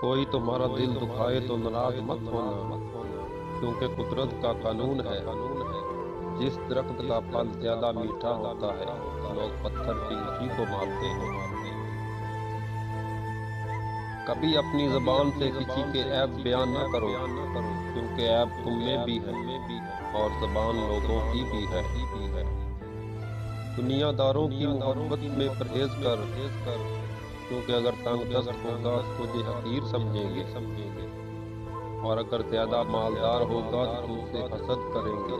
کوئی تمہارا دل دکھائے تو ناراض مت ہونا، کیونکہ قدرت کا قانون ہے، جس درخت کا پھل زیادہ میٹھا ہوتا ہے لوگ پتھر بھی اسی کو مارتے ہیں۔ کبھی اپنی زبان سے کسی کے عیب بیان نہ کرو، کیونکہ عیب تم میں بھی ہے اور زبان لوگوں کی بھی ہے۔ دنیا داروں کی محبت میں پرہیز کر، کیونکہ اگر تنگ دست ہوگا تو تجھے حقیر سمجھیں گے، اور اگر زیادہ مالدار ہوگا تو تم سے حسد کریں گے۔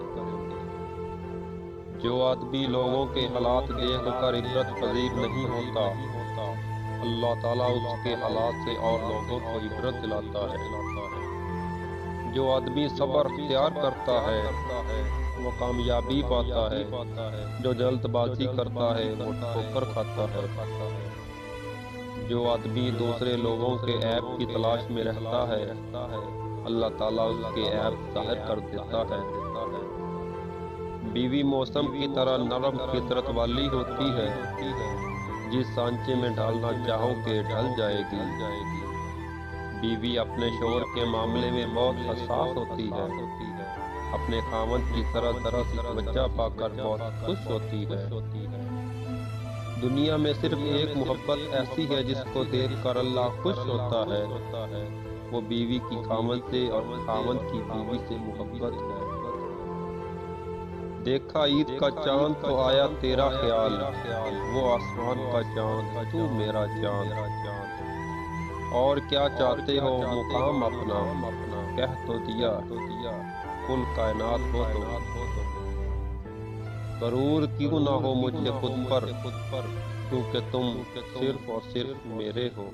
جو آدمی لوگوں کے حالات دیکھ کر عبرت پذیر نہیں ہوتا، اللہ تعالیٰ اس کے حالات سے اور لوگوں کو عبرت دلاتا ہے۔ جو آدمی صبر اختیار کرتا ہے وہ کامیابی پاتا ہے، جو جلد بازی کرتا ہے وہ ٹھوکر کھاتا ہے۔ جو آدمی دوسرے لوگوں کے عیب کی تلاش میں رہتا ہے اللہ تعالیٰ اس کے عیب ظاہر کر دیتا ہے۔ بیوی موسم کی طرح نرم فطرت والی ہوتی ہے، جس سانچے میں ڈھالنا چاہو کہ ڈھل جائے گی۔ بیوی اپنے شوہر کے معاملے میں بہت حساس ہوتی ہے، اپنے خاوند کی طرح ذرا سی توجہ پا کر بہت خوش ہوتی ہے۔ دنیا میں صرف ایک محبت ایسی ہے جس کو دیکھ کر اللہ خوش ہوتا ہے، وہ بیوی کی خاوند سے اور خاوند کی بیوی سے محبت ہے۔ دیکھا عید کا چاند تو آیا تیرا خیال، وہ آسمان کا چاند تو میرا چاند۔ اور کیا چاہتے ہو مقام اپنا، کہہ تو دیا کل کائنات ہو تم۔ غرور کیوں نہ ہو مجھے خود پر، کیونکہ تم صرف اور صرف میرے ہو۔